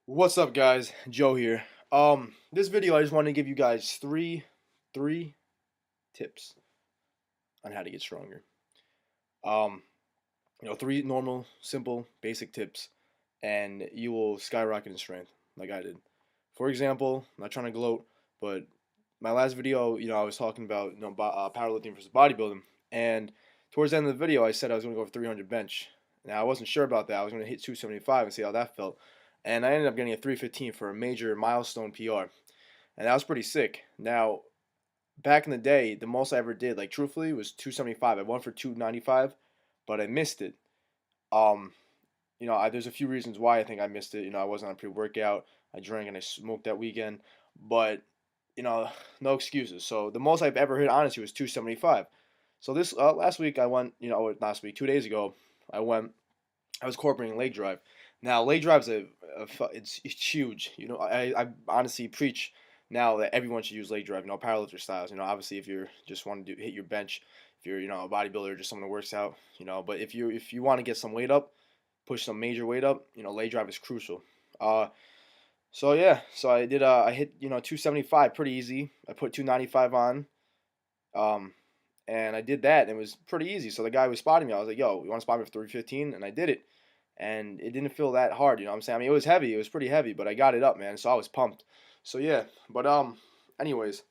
What's up, guys? Joe here. This video I just wanted to give you guys three tips on how to get stronger. Um, three normal, simple, basic tips, and you will skyrocket in strength, like I did. For example, I'm not trying to gloat, but my last video, I was talking about powerlifting versus bodybuilding, and towards the end of the video, I said I was going to go for 300 bench. Now I wasn't sure about that. I was going to hit 275 and see how that felt, and I ended up getting a 315 for a major milestone PR, and that was pretty sick. Now, back in the day, the most I ever did, like truthfully, was 275. I went for 295, but I missed it. Um, there's a few reasons why I think I missed it. I wasn't on pre-workout. I drank and I smoked that weekend, but no excuses. So the most I've ever hit, honestly, was 275. So this last week I went, last week, 2 days ago, I went. I was incorporating leg drive. Now leg drive's it's huge. I honestly preach now that everyone should use leg drive. Powerlifter styles. Obviously if you're just want to hit your bench, if you're a bodybuilder or just someone who works out. But if you want to get some weight up, push some major weight up, leg drive is crucial. Uh, so yeah, so I did. I hit 275 pretty easy. I put 295 on. Um, and I did that, and it was pretty easy. So the guy was spotting me. I was like, "Yo, you want to spot me for 315?" And I did it, and it didn't feel that hard. You know what I'm saying? I mean, it was heavy. It was pretty heavy, but I got it up, man. So I was pumped. So yeah, but anyways,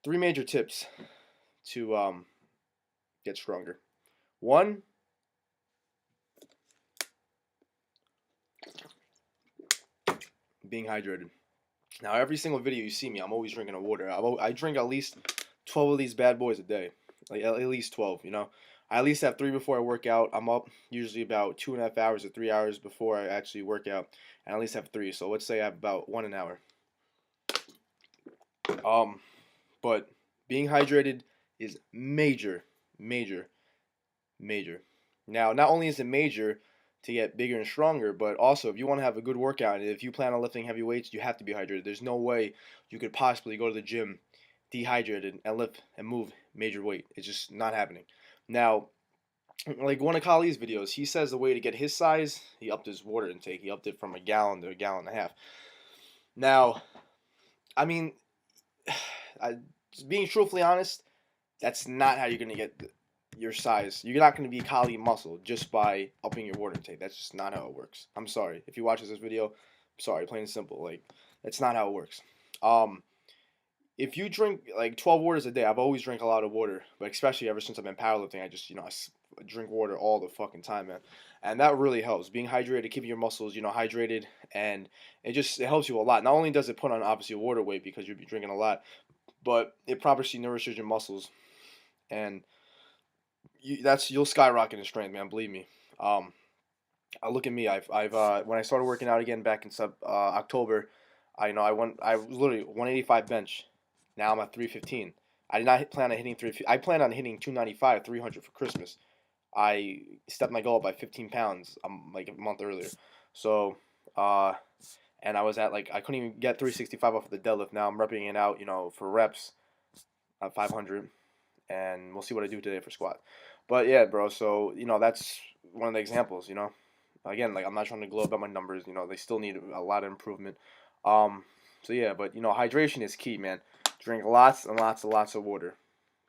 three major tips to get stronger. One, being hydrated. Now, every single video you see me, I'm always drinking a water. I drink at least 12 of these bad boys a day, like at least 12. I at least have three before I work out. I'm up usually about 2.5 hours or 3 hours before I actually work out, and I at least have three. So let's say I have about one an hour. Um, but being hydrated is major, major, major. Now, not only is it major to get bigger and stronger, but also if you want to have a good workout and if you plan on lifting heavy weights, you have to be hydrated. There's no way you could possibly go to the gym dehydrated and lift and move major weight. It's just not happening. Now, like one of Kali's videos, he says the way to get his size, he upped his water intake. He upped it from a gallon to a gallon and a half. Now, I mean, being truthfully honest, that's not how you're gonna get your size. You're not gonna be Kali muscle just by upping your water intake. That's just not how it works. I'm sorry if you watch this video. I'm sorry, plain and simple. Like that's not how it works. Um, if you drink like 12 waters a day, I've always drank a lot of water, but especially ever since I've been powerlifting, I just drink water all the fucking time, man, and that really helps. Being hydrated, keeping your muscles hydrated, and it helps you a lot. Not only does it put on obviously water weight because you'll be drinking a lot, but it properly nourishes your muscles, and you'll skyrocket in strength, man. Believe me. Um, look at me. I've when I started working out again back in October, I was literally 185 bench. Now I'm at 315. I did not plan on hitting 350. I plan on hitting 295, 300 for Christmas. I stepped my goal up by 15 pounds like a month earlier. So, uh, and I was at like I couldn't even get 365 off of the deadlift. Now I'm repping it out, for reps at 500, and we'll see what I do today for squat. But yeah, bro. So that's one of the examples. Again, like I'm not trying to glow about my numbers. They still need a lot of improvement. Um, so yeah, but hydration is key, man. Drink lots and lots and lots of water.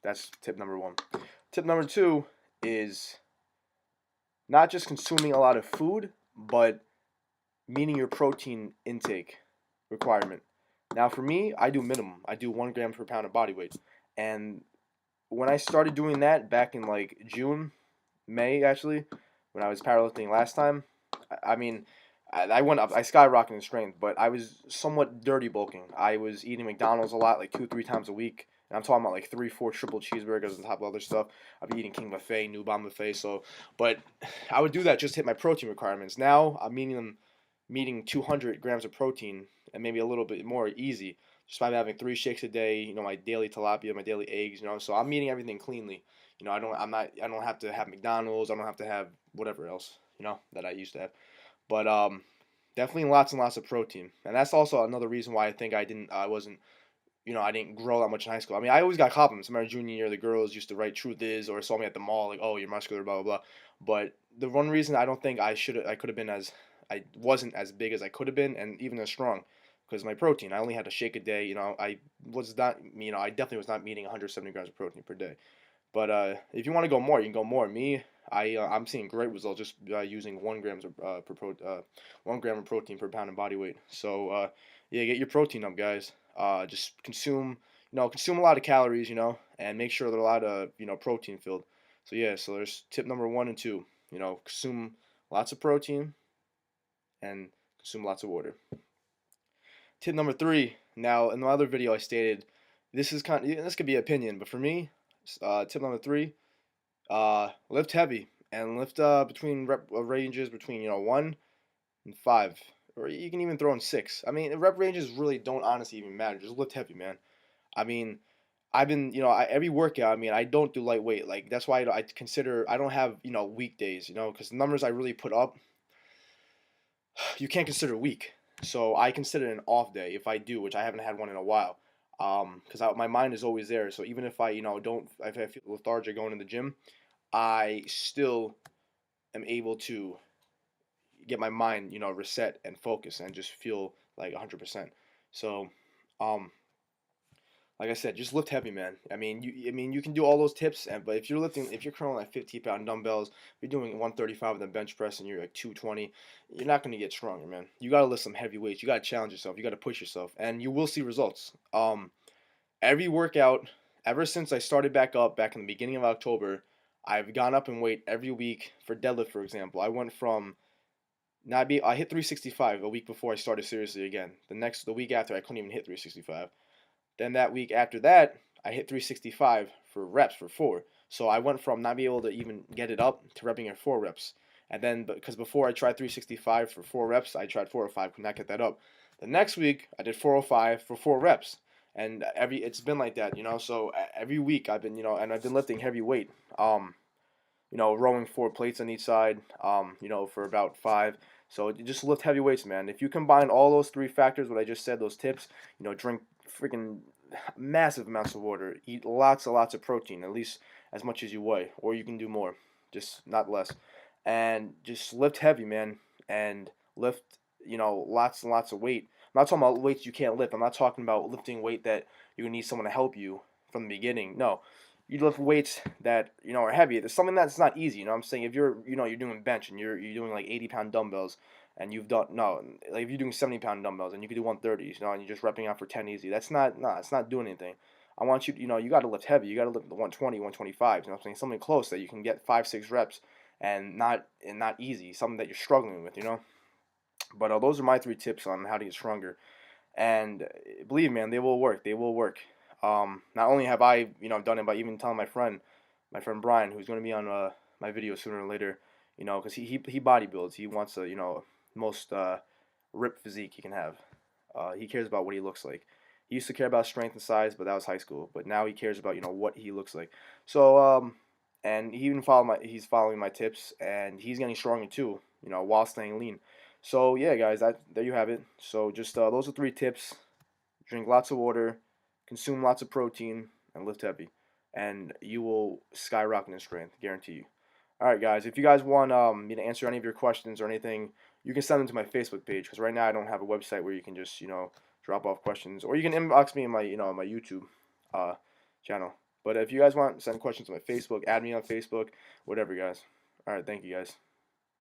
That's tip number one. Tip number two is not just consuming a lot of food, but meeting your protein intake requirement. Now, for me, I do minimum. I do 1 gram per pound of body weight, and when I started doing that back in like June, May actually, when I was powerlifting last time, I mean, I went up, I skyrocketed in strength, but I was somewhat dirty bulking. I was eating McDonald's a lot, like 2, 3 times a week. And I'm talking about like 3, 4 triple cheeseburgers on top of other stuff. I'd be eating King Buffet, New Bomb Buffet. So, but I would do that just to hit my protein requirements. Now I'm meeting 200 grams of protein and maybe a little bit more easy just by having 3 shakes a day. My daily tilapia, my daily eggs. So I'm eating everything cleanly. I don't have to have McDonald's. I don't have to have whatever else. That I used to have. But definitely lots and lots of protein, and that's also another reason why I think I didn't grow that much in high school. I mean, I always got compliments. My junior year, the girls used to write "truth is" or saw me at the mall like, "Oh, you're muscular," blah blah blah. But the one reason I don't think I could have been I wasn't as big as I could have been, and even as strong, because my protein. I only had a shake a day. I was not, I definitely was not meeting 170 grams of protein per day. But if you want to go more, you can go more. Me, I'm seeing great results just using 1 gram of protein per pound of body weight. So yeah, get your protein up, guys. Just consume a lot of calories, and make sure they're a lot of protein filled. So yeah, so there's tip number 1 and 2. Consume lots of protein and consume lots of water. Tip number 3. Now, in the other video, I stated this could be opinion, but for me, tip number 3, lift heavy and lift between rep ranges between 1 and 5, or you can even throw in 6. I mean, rep ranges really don't honestly even matter. Just lift heavy, man. I mean, I've been every workout. I mean, I don't do lightweight. Like that's why I consider I don't have weekdays. Because the numbers I really put up, you can't consider weak. So I consider it an off day if I do, which I haven't had one in a while. Because my mind is always there. So even if I don't, if I feel lethargic going to the gym, I still am able to get my mind, reset and focus and just feel like 100%. So, um, like I said, just lift heavy, man. I mean, you can do all those tips, but if you're curling like 50-pound dumbbells, if you're doing 135 with a bench press and you're like 220, you're not gonna get stronger, man. You gotta lift some heavy weights. You gotta challenge yourself. You gotta push yourself, and you will see results. Every workout ever since I started back in the beginning of October, I've gone up in weight every week. For deadlift, for example, I went from I hit 365 a week before I started seriously again. The week after, I couldn't even hit 365. Then that week after that, I hit 365 for reps for 4. So I went from not being able to even get it up to repping at 4 reps. And then because before I tried 365 for 4 reps, I tried 405, could not get that up. The next week, I did 405 for 4 reps. And it's been like that. So every week I've been, and I've been lifting heavy weight. Rowing 4 plates on each side, for about 5. So just lift heavy weights, man. If you combine all those 3 factors, what I just said, those tips, drink freaking massive amounts of water, eat lots and lots of protein, at least as much as you weigh, or you can do more, just not less. And just lift heavy, man, and lift, lots and lots of weight. I'm not talking about weights you can't lift. I'm not talking about lifting weight that you need someone to help you from the beginning. No, you lift weights that are heavy. There's something that's not easy. What I'm saying, if you're doing bench and you're doing like 80-pound dumbbells, and you've done no, like if you're doing 70-pound dumbbells and you can do 130s, and you're just repping out for 10 easy. That's not it's not doing anything. I want you, you got to lift heavy. You got to lift the 120, 125. What I'm saying, something close that you can get 5-6 reps and not easy. Something that you're struggling with. But those are my 3 tips on how to get stronger. And believe me, man, they will work. They will work. Not only have I, done it, but even telling my friend Brian, who's going to be on my video sooner or later, because he bodybuilds. He wants the most ripped physique he can have. He cares about what he looks like. He used to care about strength and size, but that was high school. But now he cares about what he looks like. So and he's following my tips, and he's getting stronger too. While staying lean. So yeah, guys, there you have it. So just those are 3 tips. Drink lots of water, consume lots of protein, and lift heavy, and you will skyrocket in strength, guarantee you. All right, guys. If you guys want me to answer any of your questions or anything, you can send them to my Facebook page, because right now I don't have a website where you can just drop off questions, or you can inbox me in my my YouTube channel. But if you guys want to send questions to my Facebook, add me on Facebook, whatever, guys. All right, thank you, guys.